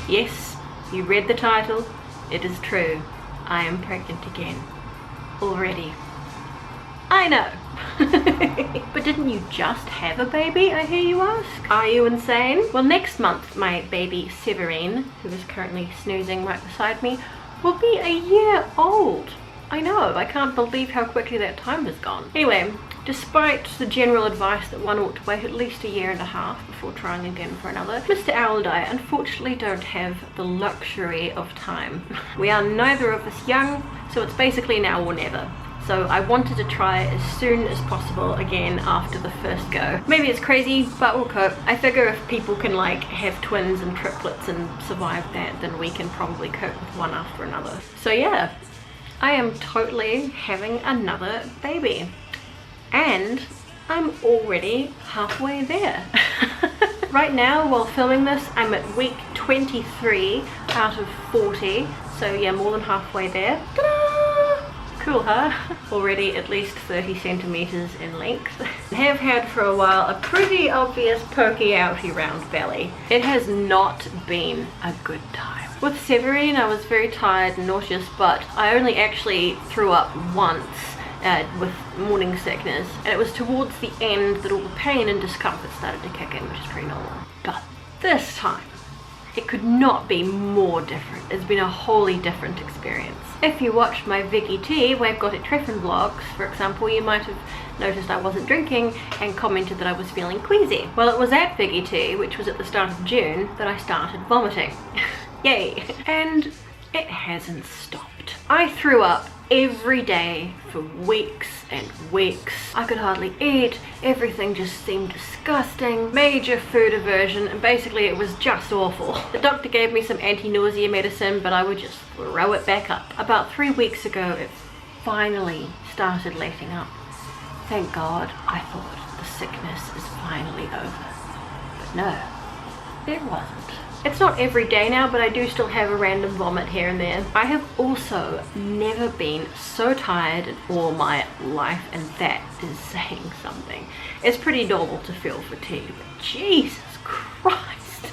Yes, you read the title. It is true. I am pregnant again. Already. I know. But didn't you just have a baby, I hear you ask? Are you insane? Well, next month my baby Severine, who is currently snoozing right beside me, will be a year old. I know, I can't believe how quickly that time has gone. Anyway, despite the general advice that one ought to wait at least a year and a half before trying again for another, Mr. Owl and I unfortunately don't have the luxury of time. We are neither of us young, so it's basically now or never. So I wanted to try as soon as possible again after the first go. Maybe it's crazy, but we'll cope. I figure if people can like have twins and triplets and survive that, then we can probably cope with one after another. So yeah, I am totally having another baby. And I'm already halfway there. Right now, while filming this, I'm at week 23 out of 40. So yeah, more than halfway there. Ta-da! Cool, huh? Already at least 30 centimeters in length. Have had for a while a pretty obvious pokey outy round belly. It has not been a good time. With Severine, I was very tired and nauseous, but I only actually threw up once with morning sickness, and it was towards the end that all the pain and discomfort started to kick in, which is pretty normal. But this time, it could not be more different. It's been a wholly different experience. If you watched my Viggy Tea, We've Got It Treffen vlogs, for example, you might have noticed I wasn't drinking and commented that I was feeling queasy. Well, it was at Viggy Tea, which was at the start of June, that I started vomiting. Yay! And it hasn't stopped. I threw up every day for weeks and weeks. I could hardly eat, everything just seemed disgusting, major food aversion, and basically it was just awful. The doctor gave me some anti-nausea medicine, but I would just throw it back up. About 3 weeks ago, it finally started letting up. Thank God, I thought the sickness is finally over. But no, it wasn't. It's not every day now, but I do still have a random vomit here and there. I have also never been so tired in all my life, and that is saying something. It's pretty normal to feel fatigued, but Jesus Christ.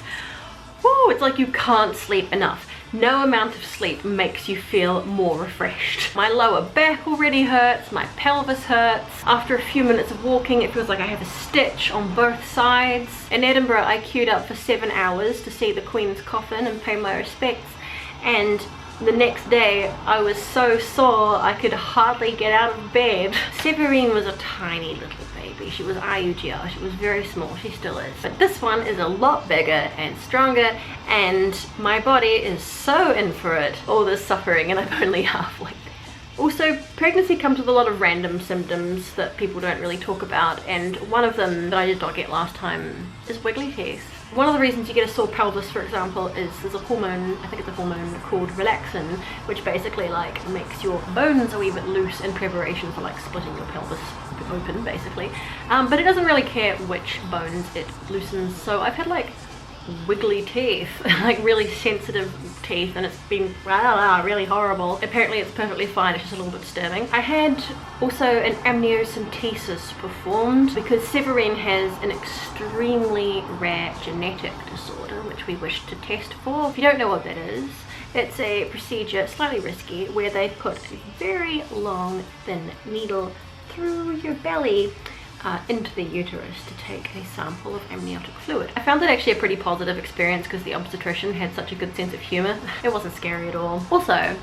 Woo, it's like you can't sleep enough. No amount of sleep makes you feel more refreshed. My lower back already hurts, my pelvis hurts. After a few minutes of walking, it feels like I have a stitch on both sides. In Edinburgh, I queued up for 7 hours to see the Queen's coffin and pay my respects. And the next day, I was so sore I could hardly get out of bed. Severine was a tiny little baby. She was IUGR. She was very small. She still is. But this one is a lot bigger and stronger, and my body is so in for it. All this suffering, and I'm only halfway there. Also, pregnancy comes with a lot of random symptoms that people don't really talk about, and one of them that I did not get last time is wiggly teeth. One of the reasons you get a sore pelvis, for example, is there's a hormone, I think it's a hormone called relaxin, which basically like makes your bones a wee bit loose in preparation for like splitting your pelvis open, basically. But it doesn't really care which bones it loosens, so I've had like wiggly teeth, like really sensitive teeth, and it's been really horrible. Apparently it's perfectly fine, it's just a little bit disturbing. I had also an amniocentesis performed because Severine has an extremely rare genetic disorder which we wish to test for. If you don't know what that is, it's a procedure, slightly risky, where they put a very long thin needle through your belly into the uterus to take a sample of amniotic fluid. I found it actually a pretty positive experience because the obstetrician had such a good sense of humor. It wasn't scary at all. Also,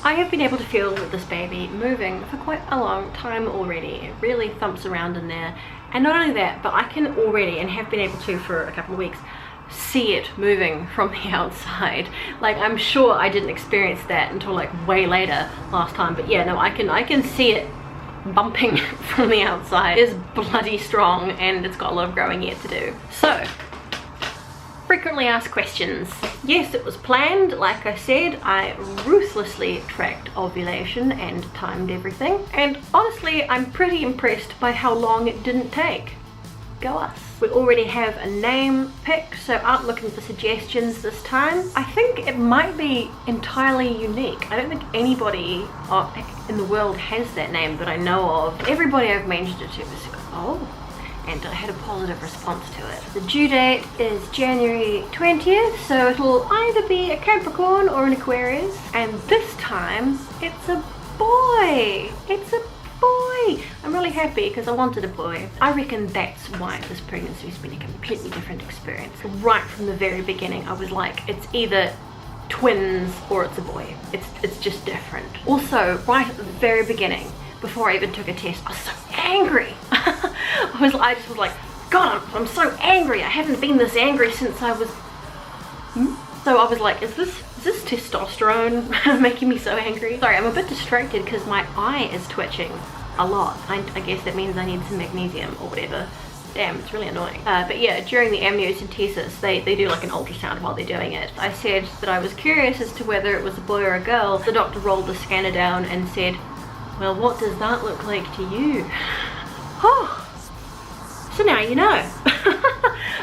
I have been able to feel this baby moving for quite a long time already. It really thumps around in there. And not only that, but I can already, and have been able to for a couple of weeks, see it moving from the outside. Like, I'm sure I didn't experience that until like way later last time, but yeah, no, I can see it bumping from the outside. It is bloody strong, and it's got a lot of growing yet to do. So, frequently asked questions. Yes, it was planned. Like I said, I ruthlessly tracked ovulation and timed everything, and honestly I'm pretty impressed by how long it didn't take. Go us. We already have a name picked, so aren't looking for suggestions this time. I think it might be entirely unique. I don't think anybody in the world has that name that I know of. Everybody I've mentioned it to is, oh. and I had a positive response to it. The due date is January 20th, so it'll either be a Capricorn or an Aquarius, and this time it's a boy. It's a boy. I'm really happy because I wanted a boy. I reckon that's why this pregnancy has been a completely different experience. Right from the very beginning, I was like, it's either twins or it's a boy. It's just different. Also, right at the very beginning, before I even took a test, I was so angry. I just was like, God, I'm so angry. I haven't been this angry since I was... So I was like, is this testosterone making me so angry? Sorry, I'm a bit distracted because my eye is twitching a lot. I guess that means I need some magnesium or whatever. Damn, it's really annoying. But yeah, during the amniocentesis, they do like an ultrasound while they're doing it. I said that I was curious as to whether it was a boy or a girl. The doctor rolled the scanner down and said, well, what does that look like to you? Oh, so now you know.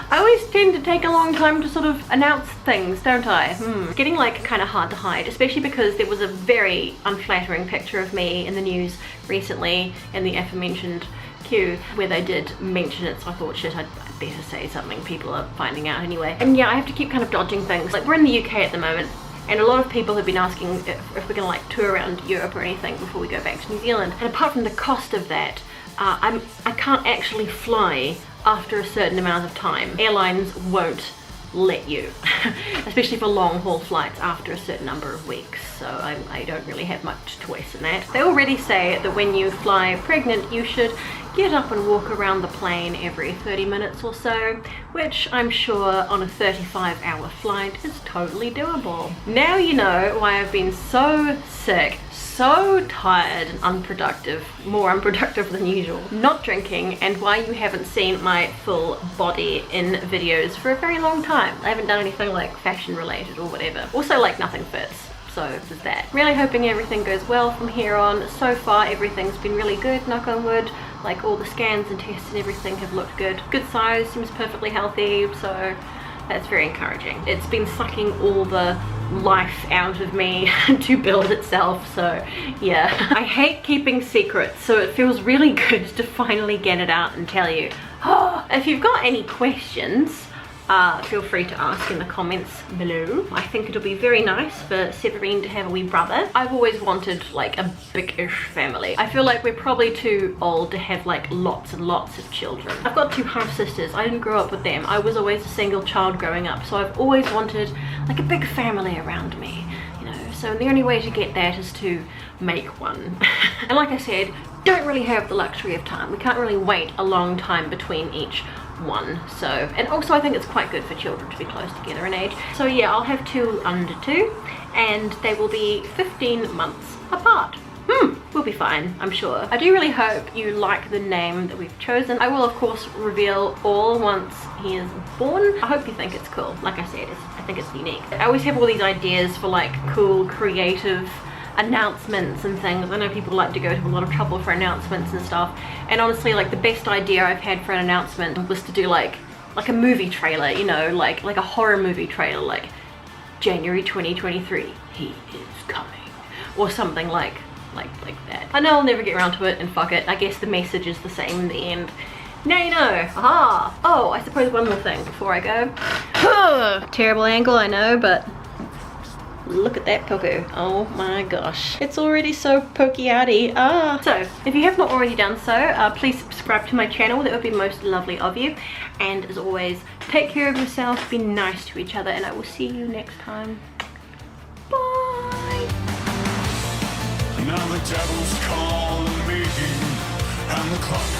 I always tend to take a long time to sort of announce things, don't I? It's getting like kind of hard to hide, especially because there was a very unflattering picture of me in the news recently in the aforementioned queue where they did mention it, so I thought, shit, I'd better say something. People are finding out anyway. And yeah, I have to keep kind of dodging things. Like, we're in the UK at the moment, and a lot of people have been asking if we're gonna like tour around Europe or anything before we go back to New Zealand. And apart from the cost of that, I can't actually fly after a certain amount of time. Airlines won't let you, especially for long haul flights after a certain number of weeks, so I don't really have much choice in that. They already say that when you fly pregnant you should get up and walk around the plane every 30 minutes or so, which I'm sure on a 35-hour flight is totally doable. Now you know why I've been so sick, so tired and unproductive, more unproductive than usual, not drinking, and why you haven't seen my full body in videos for a very long time. I haven't done anything like fashion related or whatever. Also, like, nothing fits, so there's that. Really hoping everything goes well from here on. So far everything's been really good, knock on wood. Like, all the scans and tests and everything have looked good. Good size, seems perfectly healthy, so that's very encouraging. It's been sucking all the life out of me to build itself, so yeah. I hate keeping secrets, so it feels really good to finally get it out and tell you. If you've got any questions, feel free to ask in the comments below. I think it'll be very nice for Severine to have a wee brother. I've always wanted like a big-ish family. I feel like we're probably too old to have like lots and lots of children. I've got two half-sisters. I didn't grow up with them. I was always a single child growing up, so I've always wanted like a big family around me, you know. So the only way to get that is to make one. And like I said, don't really have the luxury of time. We can't really wait a long time between each one, so, and also I think it's quite good for children to be close together in age. So yeah, I'll have two under 2 and they will be 15 months apart. We'll be fine, I'm sure. I do really hope you like the name that we've chosen. I will of course reveal all once he is born. I hope you think it's cool. Like I said, I think it's unique. I always have all these ideas for like cool creative announcements and things. I know people like to go to a lot of trouble for announcements and stuff, and honestly, like, the best idea I've had for an announcement was to do like a movie trailer, you know, like a horror movie trailer, like January 2023, he is coming, or something like that. I know I'll never get around to it, and fuck it, I guess the message is the same in the end. Now you know. Aha! Oh, I suppose one more thing before I go. Terrible angle, I know, but look at that poko. Oh my gosh. It's already so pokey-outy. So, if you have not already done so, please subscribe to my channel. That would be most lovely of you. And as always, take care of yourself, be nice to each other, and I will see you next time. Bye! Now the devil's calling me, and the clock